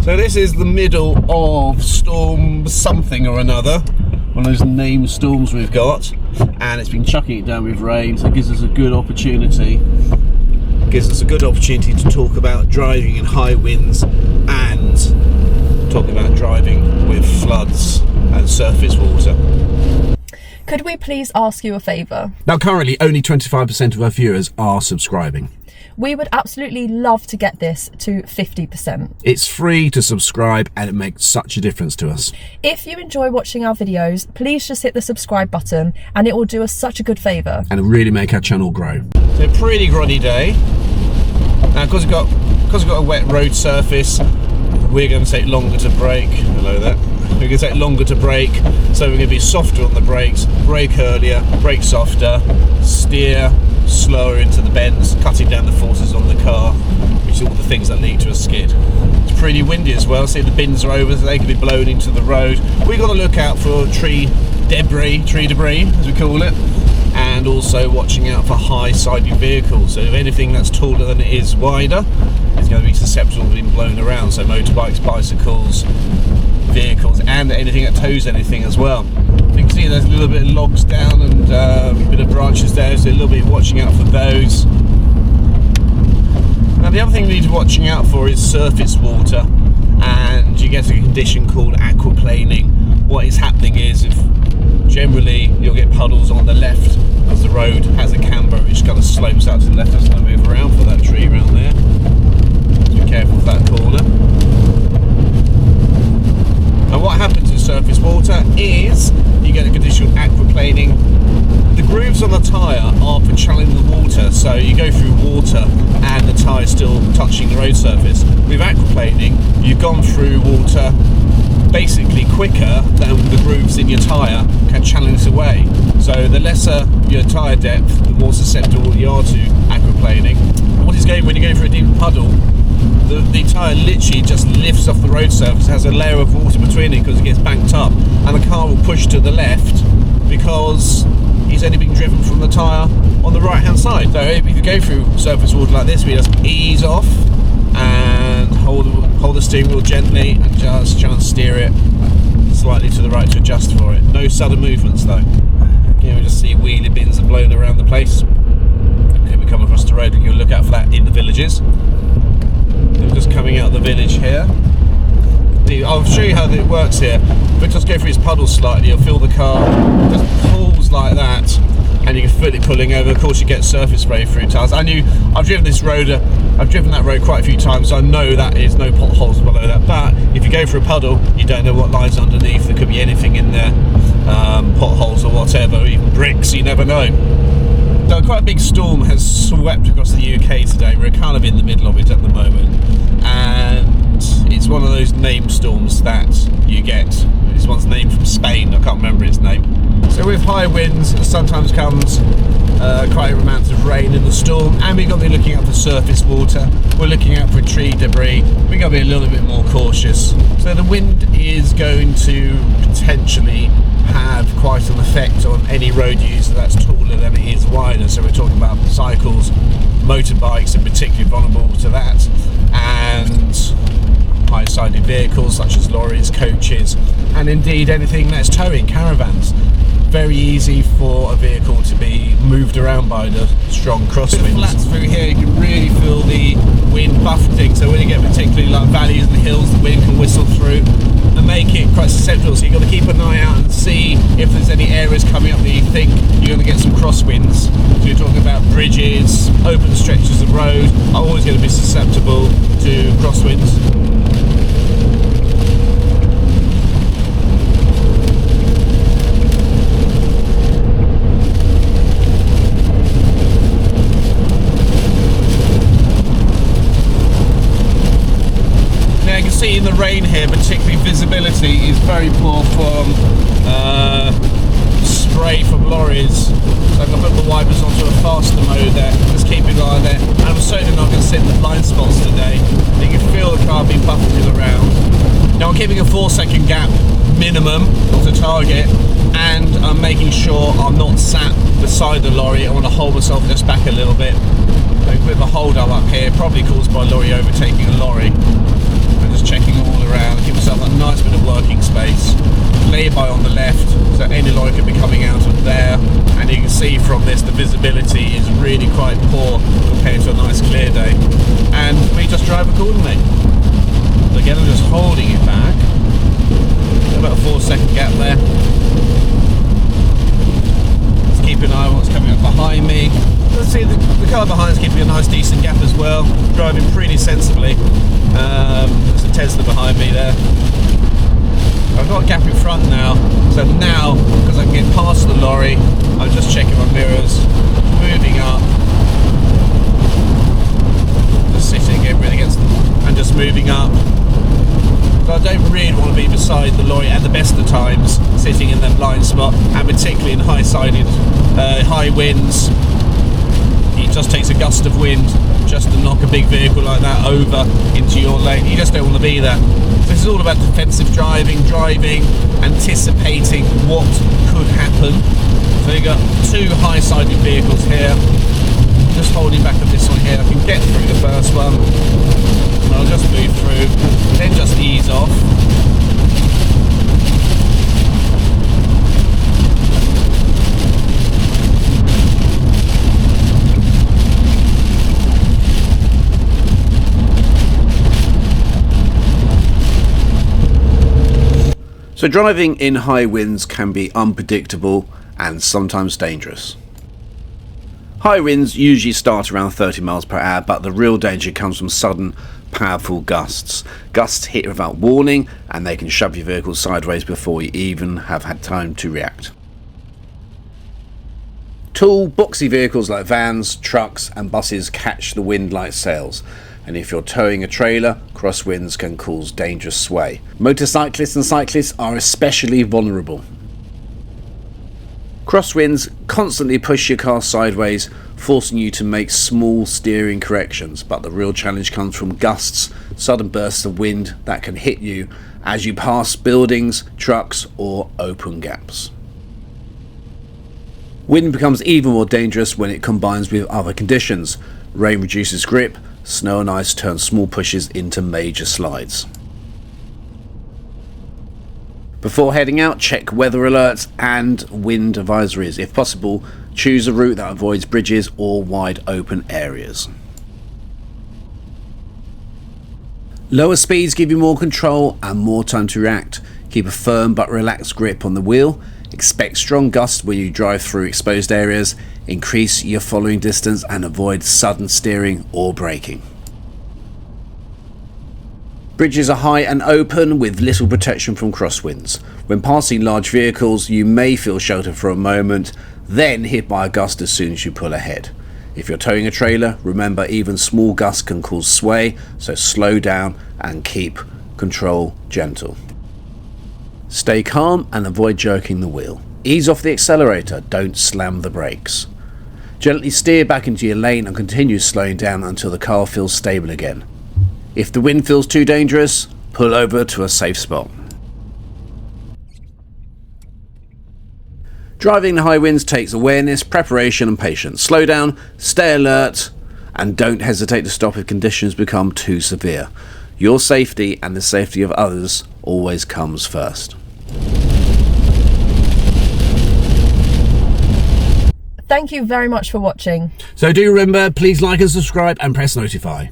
So this is the middle of storm something or another, one of those named storms we've got, and it's been chucking it down with rain, so it gives us a good opportunity. To talk about driving in high winds and talk about driving with floods and surface water. Could we please ask you a favour? Now currently only 25% of our viewers are subscribing. We would absolutely love to get this to 50%. It's free to subscribe and it makes such a difference to us. If you enjoy watching our videos, please just hit the subscribe button and it will do us such a good favour. And it'll really make our channel grow. So a pretty groggy day. Now because we've got a wet road surface, we're going to take longer to brake. Hello there. We're going to take longer to brake, so we're going to be softer on the brakes, brake earlier, brake softer, steer slower into the bends, cutting down the forces on the car, which is all the things that lead to a skid. It's pretty windy as well, see the bins are over, so they can be blown into the road. We've got to look out for tree debris as we call it, and also watching out for high-sided vehicles. So if anything that's taller than it is wider, it's going to be susceptible to being blown around, so motorbikes, bicycles, vehicles, and anything that tows anything as well. You can see there's a little bit of logs down and a bit of branches there, so a little bit watching out for those. Now the other thing we need to be watching out for is surface water, and you get a condition called aquaplaning. What is happening is, if generally you'll get puddles on the left as the road has a camber which kind of slopes out to the left. As I move around for that tree around there, so be careful of that corner. And what happens in surface water is you get a condition of aquaplaning. The grooves on the tyre are for channeling the water, so you go through water and the tyre is still touching the road surface. With aquaplaning, you've gone through water basically quicker than the grooves in your tyre can channel it away. So the lesser your tyre depth, the more susceptible you are to aquaplaning. What is going when you go through a deep puddle? The tyre literally just lifts off the road surface, has a layer of water between it because it gets banked up, and the car will push to the left because it's only being driven from the tyre on the right hand side. So if you go through surface water like this, we just ease off and hold the steering wheel gently and just try and steer it slightly to the right to adjust for it. No sudden movements though. Again, we just see wheelie bins are blown around the place. If we come across the road, we can look out for that in the villages. We're just coming out of the village here. I'll show you how it works here. If we just go through these puddles slightly, you'll feel the car just pulls like that, and you can feel it pulling over. Of course, you get surface spray through tires. I've driven this road. I've driven that road quite a few times. So I know that is no potholes below that. But if you go through a puddle, you don't know what lies underneath. There could be anything in there, potholes or whatever, or even bricks. You never know. So quite a big storm has swept across the UK today. We're kind of in the middle of it at the moment, and it's one of those named storms that you get. This one's named from Spain, I can't remember its name. So with high winds, sometimes comes quite amounts of rain in the storm, and we've got to be looking out for surface water. We're looking out for tree debris. We've got to be a little bit more cautious. So the wind is going to potentially have quite an effect on any road user that's taller than it is wider. So we're talking about cycles, motorbikes are particularly vulnerable to that, and high-sided vehicles such as lorries, coaches, and indeed anything that's towing, caravans. Very easy for a vehicle to be moved around by the strong crosswinds. Flats through here, you can really feel the wind buffeting, so when you get particularly like valleys and hills, the wind can whistle through and make it quite susceptible. So you've got to keep an eye out and see if there's any areas coming up that you think you're going to get some crosswinds. So you're talking about bridges, open stretches of road are always going to be susceptible to crosswinds. See in the rain here, particularly visibility is very poor from spray from lorries. So I'm going to put the wipers onto a faster mode there, just keep an eye there. And I'm certainly not going to sit in the blind spots today. You can feel the car being buffeted around. Now I'm keeping a 4-second gap minimum to target, and I'm making sure I'm not sat beside the lorry. I want to hold myself just back a little bit. A bit of a hold up here, probably caused by a lorry overtaking a lorry. I'm just checking all tyre on the left, so any lorry could be coming out of there. And you can see from this the visibility is really quite poor compared to a nice clear day. And we just drive accordingly. So again, I'm just holding it back. About a 4-second gap there. Just keep an eye on what's coming up behind me. Let's see, the car behind is keeping a nice decent gap as well. Driving pretty sensibly. There's a Tesla behind me there. I've got a gap in front now, so now, because I can get past the lorry, I'm just checking my mirrors, moving up, just sitting again really against them, and just moving up. So I don't really want to be beside the lorry at the best of times, sitting in that blind spot, and particularly in high winds. It just takes a gust of wind just to knock a big vehicle like that over into your lane. You just don't want to be there. This is all about defensive driving, anticipating what could happen. So you've got two high-sided vehicles here. Just holding back on this one here. I can get through the first one. And I'll just move through, then just ease off. So driving in high winds can be unpredictable and sometimes dangerous. High winds usually start around 30 miles per hour, but the real danger comes from sudden, powerful gusts. Gusts hit without warning and they can shove your vehicle sideways before you even have had time to react. Tall, boxy vehicles like vans, trucks and buses catch the wind like sails. And if you're towing a trailer, crosswinds can cause dangerous sway. Motorcyclists and cyclists are especially vulnerable. Crosswinds constantly push your car sideways, forcing you to make small steering corrections, but the real challenge comes from gusts, sudden bursts of wind that can hit you as you pass buildings, trucks or open gaps. Wind becomes even more dangerous when it combines with other conditions. Rain reduces grip, snow and ice turn small pushes into major slides. Before heading out, check weather alerts and wind advisories. If possible, choose a route that avoids bridges or wide open areas. Lower speeds give you more control and more time to react. Keep a firm but relaxed grip on the wheel. Expect strong gusts when you drive through exposed areas. Increase your following distance and avoid sudden steering or braking. Bridges are high and open with little protection from crosswinds. When passing large vehicles, you may feel sheltered for a moment, then hit by a gust as soon as you pull ahead. If you're towing a trailer, remember even small gusts can cause sway, so slow down and keep control gentle. Stay calm and avoid jerking the wheel. Ease off the accelerator, don't slam the brakes. Gently steer back into your lane and continue slowing down until the car feels stable again. If the wind feels too dangerous, pull over to a safe spot. Driving in high winds takes awareness, preparation and patience. Slow down, stay alert, and don't hesitate to stop if conditions become too severe. Your safety and the safety of others always comes first. Thank you very much for watching. So do remember, please like and subscribe and press notify.